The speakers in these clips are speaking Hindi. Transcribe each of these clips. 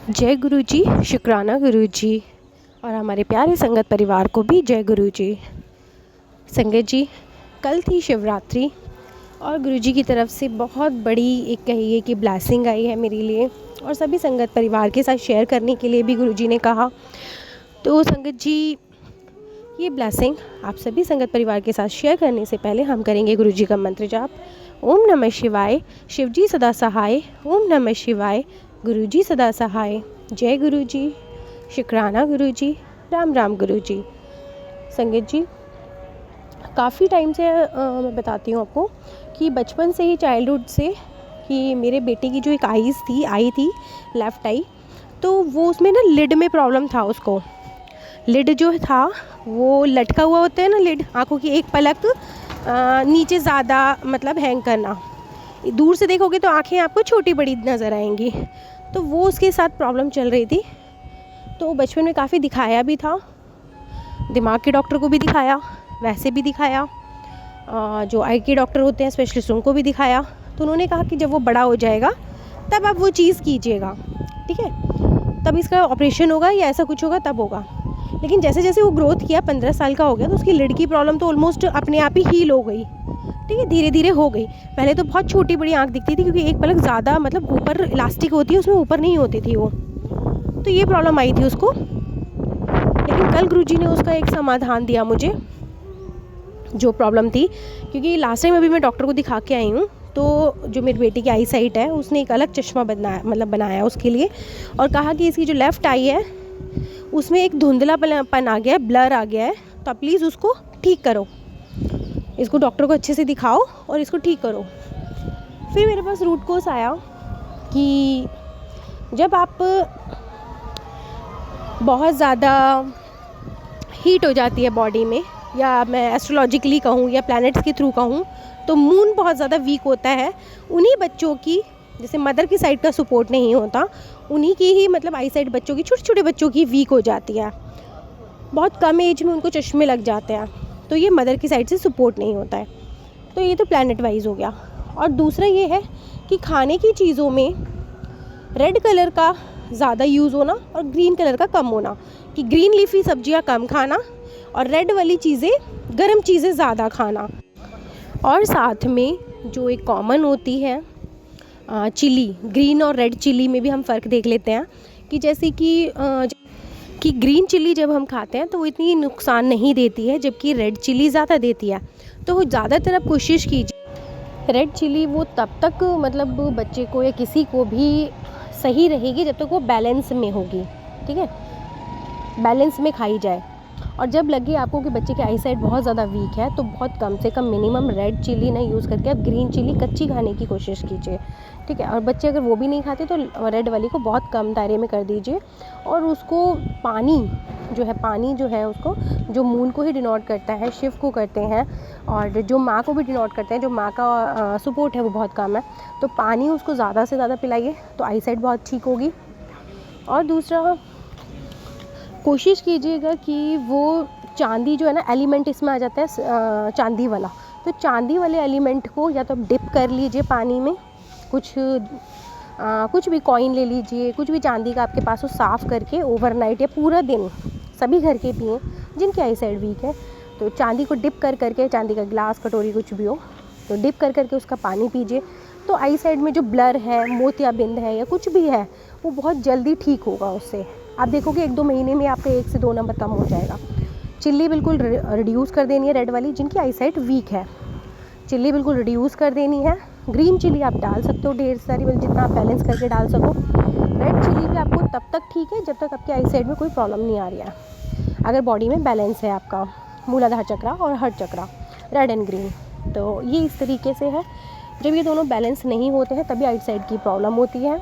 जय गुरु जी, शुक्राना गुरु जी और हमारे प्यारे संगत परिवार को भी जय गुरु जी। संगत जी, कल थी शिवरात्रि और गुरु जी की तरफ से बहुत बड़ी एक कहिए कि ब्लेसिंग आई है मेरे लिए और सभी संगत परिवार के साथ शेयर करने के लिए भी गुरु जी ने कहा। तो संगत जी, ये ब्लेसिंग आप सभी संगत परिवार के साथ शेयर करने से पहले हम करेंगे गुरु जी का मंत्र जाप। ओम नमः शिवाय, शिव जी सदा सहाय। ओम नमः शिवाय, गुरु जी सदा सहाय। जय गुरु जी, शुक्राना गुरु जी, राम राम गुरु जी। संगत जी, काफ़ी टाइम से मैं बताती हूँ आपको कि बचपन से ही, चाइल्डहुड से, कि मेरे बेटे की जो एक आई थी लेफ़्ट आई, तो वो उसमें ना लिड में प्रॉब्लम था उसको। लिड जो था वो लटका हुआ होता है ना, लिड, आँखों की एक पलक नीचे ज़्यादा मतलब हैंग करना। दूर से देखोगे तो आँखें आपको छोटी बड़ी नज़र आएंगी, तो वो उसके साथ प्रॉब्लम चल रही थी। तो बचपन में काफ़ी दिखाया भी था, दिमाग के डॉक्टर को भी दिखाया, वैसे भी दिखाया, जो आई के डॉक्टर होते हैं स्पेशलिस्ट, उनको भी दिखाया। तो उन्होंने कहा कि जब वो बड़ा हो जाएगा तब आप वो चीज़ कीजिएगा, ठीक है, तब इसका ऑपरेशन होगा या ऐसा कुछ होगा तब होगा। लेकिन जैसे जैसे वो ग्रोथ किया, 15 साल का हो गया, तो उसकी लिड की प्रॉब्लम तो ऑलमोस्ट अपने आप ही हील हो गई, ठीक है, धीरे धीरे हो गई। पहले तो बहुत छोटी बड़ी आँख दिखती थी क्योंकि एक पलक ज़्यादा मतलब ऊपर इलास्टिक होती है, उसमें ऊपर नहीं होती थी वो, तो ये प्रॉब्लम आई थी उसको। लेकिन कल गुरुजी ने उसका एक समाधान दिया मुझे, जो प्रॉब्लम थी, क्योंकि लास्ट टाइम अभी मैं डॉक्टर को दिखा के आई हूँ, तो जो मेरी बेटी की आई साइट है उसने एक अलग चश्मा बनाया उसके लिए, और कहा कि इसकी जो लेफ़्ट आई है उसमें एक धुंधलापन आ गया है, ब्लर आ गया है, तो प्लीज़ उसको ठीक करो, इसको डॉक्टर को अच्छे से दिखाओ और इसको ठीक करो। फिर मेरे पास रूट कोर्स आया कि जब आप बहुत ज़्यादा हीट हो जाती है बॉडी में, या मैं एस्ट्रोलॉजिकली कहूँ या प्लैनेट्स के थ्रू कहूँ, तो मून बहुत ज़्यादा वीक होता है। उन्हीं बच्चों की, जैसे मदर की साइड का सपोर्ट नहीं होता, उन्हीं की ही मतलब आई साइड बच्चों की, छोटे छोटे बच्चों की वीक हो जाती है, बहुत कम एज में उनको चश्मे लग जाते हैं, तो ये मदर की साइड से सपोर्ट नहीं होता है। तो ये तो प्लैनेट वाइज हो गया। और दूसरा ये है कि खाने की चीज़ों में रेड कलर का ज़्यादा यूज़ होना और ग्रीन कलर का कम होना, कि ग्रीन लीफी सब्जियां कम खाना और रेड वाली चीज़ें, गर्म चीज़ें ज़्यादा खाना। और साथ में जो एक कॉमन होती है चिली, ग्रीन और रेड चिली में भी हम फ़र्क देख लेते हैं, कि जैसे कि ग्रीन चिली जब हम खाते हैं तो वो इतनी नुकसान नहीं देती है, जबकि रेड चिली ज़्यादा देती है। तो ज़्यादातर आप कोशिश कीजिए, रेड चिली वो तब तक मतलब बच्चे को या किसी को भी सही रहेगी जब तक वो बैलेंस में होगी, ठीक है, बैलेंस में खाई जाए। और जब लगे आपको कि बच्चे की आई साइट बहुत ज़्यादा वीक है, तो बहुत कम से कम मिनिमम रेड चिली ना यूज़ करके आप ग्रीन चिली कच्ची खाने की कोशिश कीजिए, ठीक है। और बच्चे अगर वो भी नहीं खाते तो रेड वाली को बहुत कम दायरे में कर दीजिए। और उसको पानी जो है उसको, जो मून को ही डिनोट करता है, शिव को करते हैं, और जो माँ को भी डिनोट करते हैं, जो माँ का सपोर्ट है वो बहुत कम है, तो पानी उसको ज़्यादा से ज़्यादा पिलाइए, तो आई साइट बहुत ठीक होगी। और दूसरा, कोशिश कीजिएगा कि वो चांदी जो है ना, एलिमेंट इसमें आ जाता है चांदी वाला, तो चांदी वाले एलिमेंट को या तो डिप कर लीजिए पानी में, कुछ भी कॉइन ले लीजिए, कुछ भी चांदी का आपके पास हो, साफ़ करके ओवरनाइट या पूरा दिन सभी घर के पिएं जिनकी आई साइड वीक है। तो चांदी को डिप कर करके, चांदी का ग्लास, कटोरी, कुछ भी हो, तो डिप कर करके उसका पानी पीजिए, तो आई साइड में जो ब्लर है, मोतियाबिंद है या कुछ भी है, वो बहुत जल्दी ठीक होगा उससे। आप देखोगे 1-2 महीने में आपका 1 से 2 नंबर कम हो जाएगा। चिल्ली बिल्कुल रिड्यूस कर देनी है, रेड वाली, जिनकी आई साइट वीक है, चिल्ली बिल्कुल रिड्यूस कर देनी है। ग्रीन चिल्ली आप डाल सकते हो ढेर सारी, मतलब जितना आप बैलेंस करके डाल सको। रेड चिल्ली भी आपको तब तक ठीक है जब तक आपके आई साइड में कोई प्रॉब्लम नहीं आ रही है, अगर बॉडी में बैलेंस है आपका मूलाधार चक्रा और heart chakra, red and green. तो ये इस तरीके से है, जब ये दोनों बैलेंस नहीं होते हैं तभी आई साइड की प्रॉब्लम होती है,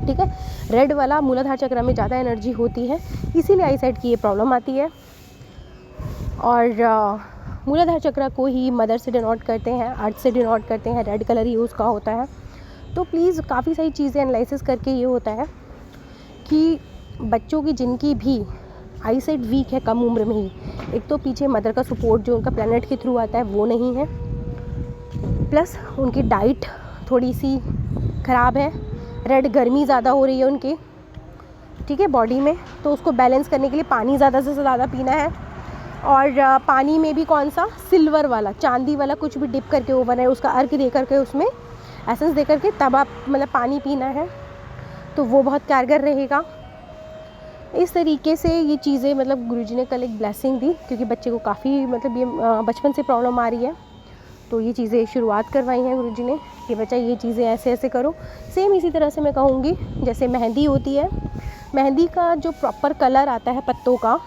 ठीक है। रेड वाला मूलाधार चक्र में ज़्यादा एनर्जी होती है, इसीलिए आई साइट की ये प्रॉब्लम आती है। और मूलाधार चक्र को ही मदर से डिनोट करते हैं, अर्थ से डिनोट करते हैं, रेड कलर ही उसका होता है। तो प्लीज़ काफ़ी सारी चीज़ें एनालिसिस करके ये होता है कि बच्चों की जिनकी भी आई साइट वीक है कम उम्र में ही, एक तो पीछे मदर का सपोर्ट जो उनका प्लैनेट के थ्रू आता है वो नहीं है, प्लस उनकी डाइट थोड़ी सी ख़राब है, रेड गर्मी ज़्यादा हो रही है उनकी, ठीक है, बॉडी में, तो उसको बैलेंस करने के लिए पानी ज़्यादा से ज़्यादा पीना है। और पानी में भी कौन सा, सिल्वर वाला, चांदी वाला कुछ भी डिप करके ओवन है उसका अर्क दे करके, उसमें एसेंस दे करके तब आप मतलब पानी पीना है, तो वो बहुत कारगर रहेगा। इस तरीके से ये चीज़ें मतलब गुरुजी ने कल एक ब्लेसिंग दी, क्योंकि बच्चे को काफ़ी मतलब ये बचपन से प्रॉब्लम आ रही है, तो ये चीज़ें शुरुआत करवाई हैं गुरुजी ने कि बच्चा ये चीज़ें ऐसे ऐसे करो। सेम इसी तरह से मैं कहूँगी जैसे मेहंदी होती है, मेहंदी का जो प्रॉपर कलर आता है पत्तों का,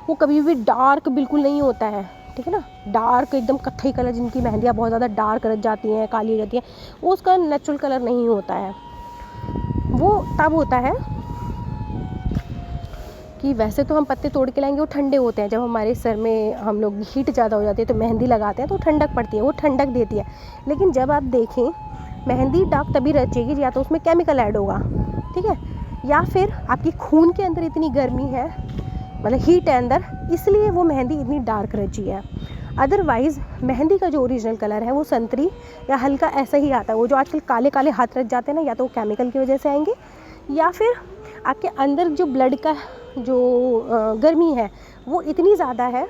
वो कभी भी डार्क बिल्कुल नहीं होता है, ठीक है ना। डार्क एकदम कत्थई कलर, जिनकी मेहंदियाँ बहुत ज़्यादा डार्क रच जाती हैं, काली हो जाती हैं, वो उसका नेचुरल कलर नहीं होता है। वो तब होता है कि वैसे तो हम पत्ते तोड़ के लाएंगे, वो ठंडे होते हैं, जब हमारे सर में हम लोग हीट ज़्यादा हो जाती है तो मेहंदी लगाते हैं तो ठंडक पड़ती है, वो ठंडक देती है। लेकिन जब आप देखें, मेहंदी डार्क तभी रचेगी या तो उसमें केमिकल ऐड होगा, ठीक है, या फिर आपकी खून के अंदर इतनी गर्मी है, मतलब हीट है अंदर, इसलिए वो मेहंदी इतनी डार्क रची है। अदरवाइज़ मेहंदी का जो ओरिजिनल कलर है वो संतरी या हल्का ऐसा ही आता है। वो जो आजकल काले काले हाथ रच जाते हैं ना, या तो वो केमिकल की वजह से आएंगे, या फिर आपके अंदर जो ब्लड का जो गर्मी है वो इतनी ज़्यादा है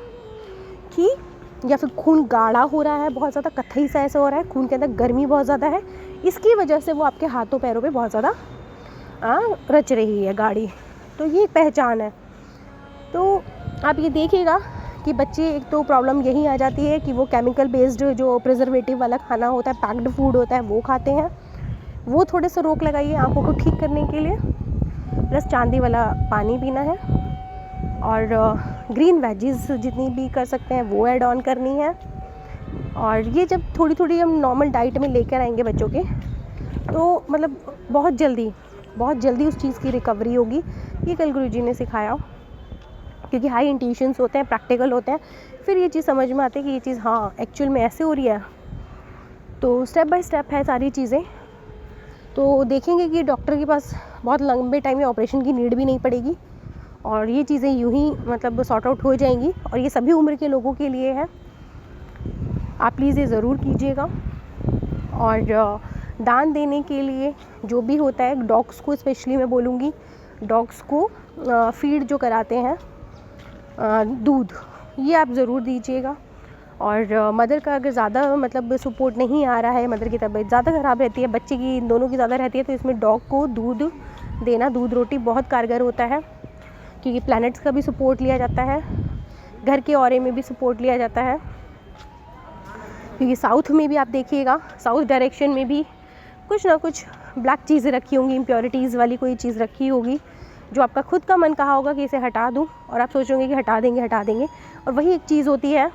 कि, या फिर खून गाढ़ा हो रहा है, बहुत ज़्यादा कत्थई सा ऐसा हो रहा है, खून के अंदर गर्मी बहुत ज़्यादा है, इसकी वजह से वो आपके हाथों पैरों पे बहुत ज़्यादा रच रही है गाढ़ी। तो ये एक पहचान है। तो आप ये देखिएगा कि बच्चे, एक तो प्रॉब्लम यही आ जाती है कि वो केमिकल बेस्ड जो प्रिजर्वेटिव वाला खाना होता है, पैक्ड फूड होता है, वो खाते हैं। वो थोड़े से रोक लगाइए आंखों को ठीक करने के लिए। प्लस चांदी वाला पानी पीना है, और ग्रीन वेजीज जितनी भी कर सकते हैं वो ऐड ऑन करनी है। और ये जब थोड़ी थोड़ी हम नॉर्मल डाइट में लेकर आएंगे बच्चों के, तो मतलब बहुत जल्दी उस चीज़ की रिकवरी होगी। ये कल गुरुजी ने सिखाया, क्योंकि हाई इंट्यूशंस होते हैं, प्रैक्टिकल होते हैं, फिर ये चीज़ समझ में आती है कि ये चीज़ हाँ एक्चुअल में ऐसे हो रही है। तो स्टेप बाय स्टेप है सारी चीज़ें। तो देखेंगे कि डॉक्टर के पास बहुत लंबे टाइम में ऑपरेशन की नीड भी नहीं पड़ेगी, और ये चीज़ें यूं ही मतलब सॉर्ट आउट हो जाएंगी। और ये सभी उम्र के लोगों के लिए है, आप प्लीज़ ये ज़रूर कीजिएगा। और दान देने के लिए जो भी होता है, डॉग्स को स्पेशली मैं बोलूँगी, डॉग्स को फीड जो कराते हैं दूध, ये आप ज़रूर दीजिएगा। और मदर का अगर ज़्यादा मतलब सपोर्ट नहीं आ रहा है, मदर की तबीयत ज़्यादा ख़राब रहती है, बच्चे की, इन दोनों की ज़्यादा रहती है, तो इसमें डॉग को दूध देना, दूध रोटी बहुत कारगर होता है, क्योंकि प्लैनेट्स का भी सपोर्ट लिया जाता है, घर के ऑरे में भी सपोर्ट लिया जाता है। क्योंकि साउथ में भी आप देखिएगा, साउथ डायरेक्शन में भी कुछ ना कुछ ब्लैक चीज़ें रखी होंगी, इम्प्योरिटीज़ वाली कोई चीज़ रखी होगी, जो आपका खुद का मन कहा होगा कि इसे हटा दूँ, और आप सोचोगे कि हटा देंगे, और वही एक चीज़ होती है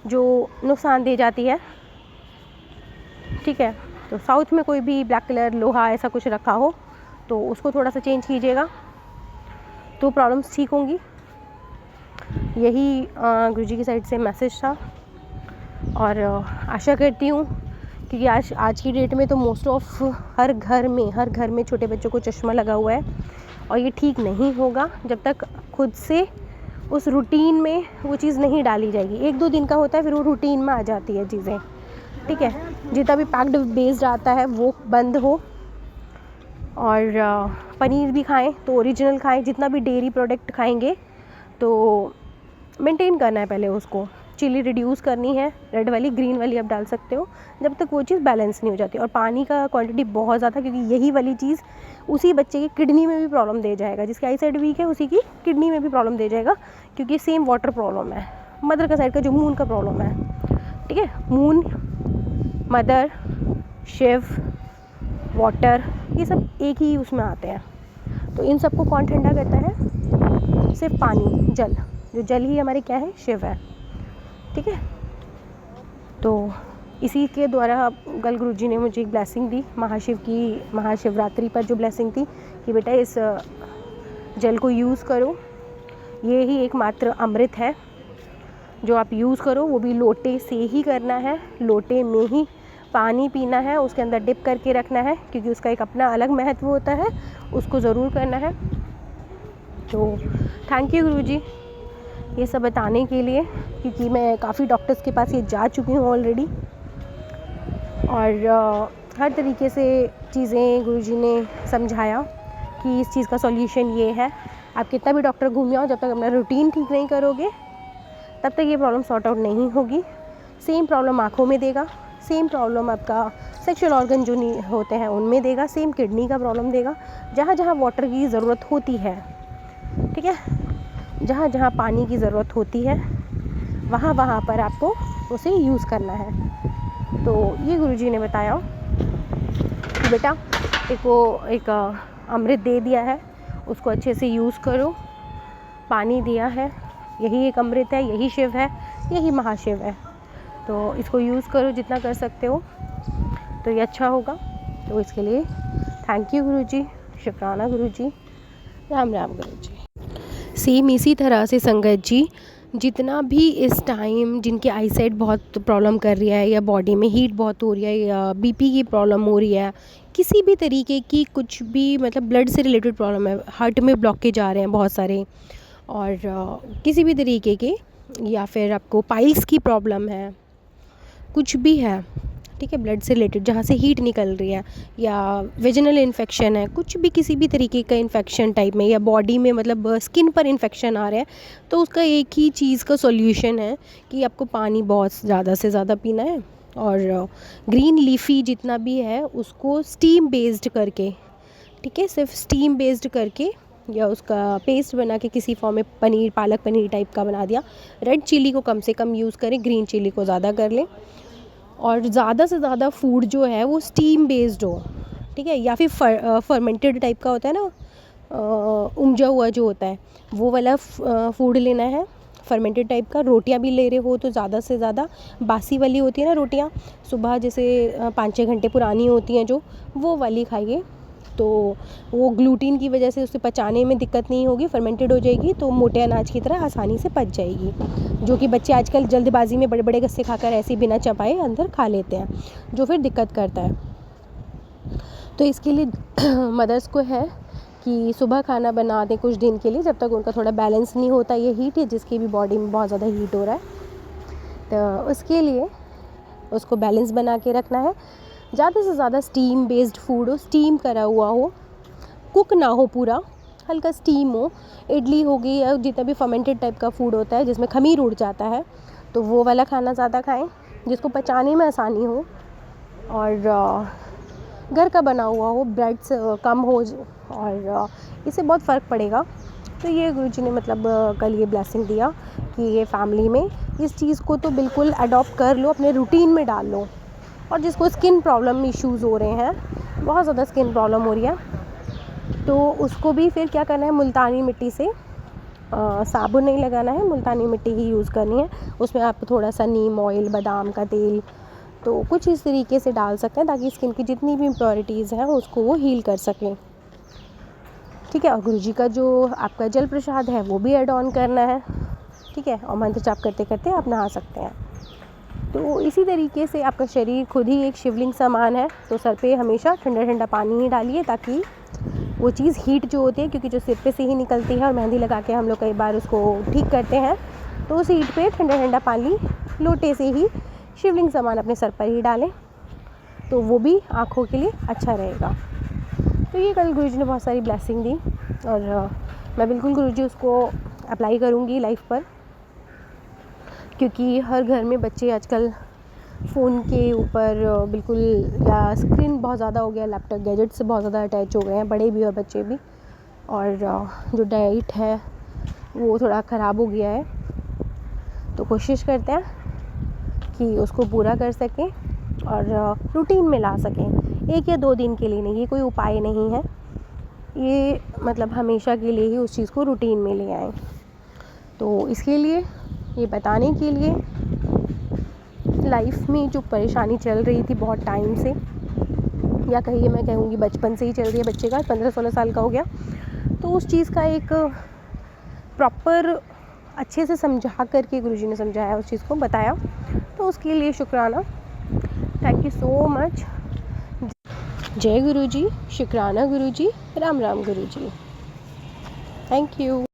जो नुकसान दे जाती है, ठीक है। तो साउथ में कोई भी ब्लैक कलर लोहा ऐसा कुछ रखा हो तो उसको थोड़ा सा चेंज कीजिएगा, तो प्रॉब्लम्स ठीक होंगी। यही गुरुजी की साइड से मैसेज था। और आशा करती हूँ, क्योंकि आज की डेट में तो मोस्ट ऑफ हर घर में छोटे बच्चों को चश्मा लगा हुआ है, और ये ठीक नहीं होगा जब तक खुद से उस रूटीन में वो चीज़ नहीं डाली जाएगी। 1-2 दिन का होता है, फिर वो रूटीन में आ जाती है चीज़ें, ठीक है। जितना भी पैक्ड बेस्ड आता है वो बंद हो, और पनीर भी खाएं तो ओरिजिनल खाएं। जितना भी डेयरी प्रोडक्ट खाएंगे तो मेंटेन करना है पहले उसको, चिली रिड्यूस करनी है, रेड वाली, ग्रीन वाली आप डाल सकते हो, जब तक वो चीज़ बैलेंस नहीं हो जाती। और पानी का क्वांटिटी बहुत ज़्यादा, क्योंकि यही वाली चीज़ उसी बच्चे की किडनी में भी प्रॉब्लम दे जाएगा, जिसकी आई साइड वीक है उसी की किडनी में भी प्रॉब्लम दे जाएगा, क्योंकि सेम वाटर प्रॉब्लम है, मदर का साइड का जो मून का प्रॉब्लम है, ठीक है। मून, मदर, शिव, वाटर, ये सब एक ही उसमें आते हैं। तो इन सबको कौन ठंडा करता है? सिर्फ पानी, जल, जो जल ही हमारे क्या है, शिव है, ठीक है। तो इसी के द्वारा कल गुरुजी ने मुझे एक ब्लेसिंग दी, महाशिवरात्रि पर जो ब्लेसिंग थी कि बेटा इस जल को यूज़ करो, ये ही एकमात्र अमृत है जो आप यूज़ करो, वो भी लोटे से ही करना है, लोटे में ही पानी पीना है, उसके अंदर डिप करके रखना है, क्योंकि उसका एक अपना अलग महत्व होता है, उसको ज़रूर करना है। तो थैंक यू गुरुजी ये सब बताने के लिए, क्योंकि मैं काफ़ी डॉक्टर्स के पास ये जा चुकी हूँ ऑलरेडी, और हर तरीके से चीज़ें गुरुजी ने समझाया कि इस चीज़ का सॉल्यूशन ये है। आप कितना भी डॉक्टर घूम आओ, जब तक अपना रूटीन ठीक नहीं करोगे तब तक ये प्रॉब्लम सॉर्ट आउट नहीं होगी। सेम प्रॉब्लम आँखों में देगा, सेम प्रॉब्लम आपका सेक्सुअल ऑर्गन जो नहीं होते हैं उनमें देगा, सेम किडनी का प्रॉब्लम देगा। जहाँ जहाँ वाटर की ज़रूरत होती है, ठीक है, जहाँ जहाँ पानी की ज़रूरत होती है वहाँ वहाँ पर आपको उसे यूज़ करना है। तो ये गुरुजी ने बताया कि बेटा एक अमृत दे दिया है, उसको अच्छे से यूज़ करो। पानी दिया है, यही एक अमृत है, यही शिव है, यही महाशिव है। तो इसको यूज़ करो जितना कर सकते हो, तो ये अच्छा होगा। तो इसके लिए थैंक यू गुरुजी, शुक्राना गुरुजी, राम राम गुरुजी। सेम इसी तरह से संगत जी, जितना भी इस टाइम जिनकी आईसाइट बहुत प्रॉब्लम कर रही है, या बॉडी में हीट बहुत हो रही है, या बीपी की प्रॉब्लम हो रही है, किसी भी तरीके की कुछ भी मतलब ब्लड से रिलेटेड प्रॉब्लम है, हार्ट में ब्लॉकेज आ रहे हैं बहुत सारे, और किसी भी तरीके के, या फिर आपको पाइल्स की प्रॉब्लम है, कुछ भी है, ठीक है, ब्लड से रिलेटेड जहाँ से हीट निकल रही है, या वेजिनल इन्फेक्शन है, कुछ भी किसी भी तरीके का इन्फेक्शन टाइप में, या बॉडी में मतलब स्किन पर इन्फेक्शन आ रहा है, तो उसका एक ही चीज़ का सॉल्यूशन है कि आपको पानी बहुत ज़्यादा से ज़्यादा पीना है, और ग्रीन लीफी जितना भी है उसको स्टीम बेस्ड करके, ठीक है, सिर्फ स्टीम बेस्ड करके, या उसका पेस्ट बना के किसी फॉर्म में पनीर, पालक पनीर टाइप का बना दिया। रेड चिली को कम से कम यूज़ करें, ग्रीन चिली को ज़्यादा कर लें, और ज़्यादा से ज़्यादा फूड जो है वो स्टीम बेस्ड हो, ठीक है, या फिर फर्मेंटेड टाइप का होता है ना, उमजा हुआ जो होता है वो वाला फूड लेना है, फर्मेंटेड टाइप का। रोटियां भी ले रहे हो तो ज़्यादा से ज़्यादा बासी वाली होती है ना रोटियां, सुबह जैसे 5-6 घंटे पुरानी होती हैं जो, वो वाली खाइए। तो वो ग्लूटीन की वजह से उसे पचाने में दिक्कत नहीं होगी, फर्मेंटेड हो जाएगी, तो मोटे अनाज की तरह आसानी से पच जाएगी, जो कि बच्चे आजकल जल्दबाजी में बड़े बड़े गस्से खाकर ऐसे बिना चबाए अंदर खा लेते हैं, जो फिर दिक्कत करता है। तो इसके लिए मदर्स को है कि सुबह खाना बना दें कुछ दिन के लिए, जब तक उनका थोड़ा बैलेंस नहीं होता ये हीट है, जिसकी भी बॉडी में बहुत ज़्यादा हीट हो रहा है, तो उसके लिए उसको बैलेंस बना के रखना है। ज़्यादा से ज़्यादा स्टीम बेस्ड फूड हो, स्टीम करा हुआ हो, कुक ना हो पूरा, हल्का स्टीम हो। इडली हो गई, या जितना भी फर्मेंटेड टाइप का फूड होता है जिसमें खमीर उड़ जाता है, तो वो वाला खाना ज़्यादा खाएं, जिसको पचाने में आसानी हो, और घर का बना हुआ हो, ब्रेड से कम हो, और इससे बहुत फ़र्क पड़ेगा। तो ये गुरुजी ने मतलब कल ये ब्लेसिंग दिया कि ये फैमिली में इस चीज़ को तो बिल्कुल अडॉप्ट कर लो, अपने रूटीन में डाल लो। और जिसको स्किन प्रॉब्लम इश्यूज़ हो रहे हैं, बहुत ज़्यादा स्किन प्रॉब्लम हो रही है, तो उसको भी फिर क्या करना है, मुल्तानी मिट्टी से साबुन नहीं लगाना है, मुल्तानी मिट्टी ही यूज़ करनी है। उसमें आप थोड़ा सा नीम ऑयल, बादाम का तेल, तो कुछ इस तरीके से डाल सकते हैं ताकि स्किन की जितनी भी इम्प्योरिटीज़ हैं उसको वो हील कर सकें, ठीक है। और गुरुजी का जो आपका जल प्रसाद है वो भी ऐड ऑन करना है, ठीक है, और मंत्र जाप करते करते आप नहा सकते हैं। तो इसी तरीके से आपका शरीर खुद ही एक शिवलिंग समान है, तो सर पे हमेशा ठंडा ठंडा पानी ही डालिए, ताकि वो चीज़ हीट जो होती है, क्योंकि जो सिर पे से ही निकलती है, और मेहंदी लगा के हम लोग कई बार उसको ठीक करते हैं, तो उस हीट पे ठंडा ठंडा पानी लोटे से ही शिवलिंग समान अपने सर पर ही डालें, तो वो भी आँखों के लिए अच्छा रहेगा। तो ये कल गुरुजी ने बहुत सारी ब्लेसिंग दी, और मैं बिल्कुल गुरुजी उसको अप्लाई करूँगी लाइफ पर, क्योंकि हर घर में बच्चे आजकल फ़ोन के ऊपर बिल्कुल, या स्क्रीन बहुत ज़्यादा हो गया, लैपटॉप गैजेट से बहुत ज़्यादा अटैच हो गए हैं, बड़े भी और बच्चे भी, और जो डाइट है वो थोड़ा ख़राब हो गया है। तो कोशिश करते हैं कि उसको पूरा कर सकें और रूटीन में ला सकें, 1 या 2 दिन के लिए नहीं, ये कोई उपाय नहीं है, ये मतलब हमेशा के लिए ही उस चीज़ को रूटीन में ले आएँ। तो इसके लिए, ये बताने के लिए, लाइफ में जो परेशानी चल रही थी बहुत टाइम से, या कहिए मैं कहूँगी बचपन से ही चल रही है, बच्चे का 15-16 साल का हो गया, तो उस चीज़ का एक प्रॉपर अच्छे से समझा करके गुरुजी ने समझाया, उस चीज़ को बताया, तो उसके लिए शुक्राना, थैंक यू सो मच। जय गुरुजी, शुक्राना गुरुजी, राम राम गुरुजी, थैंक यू।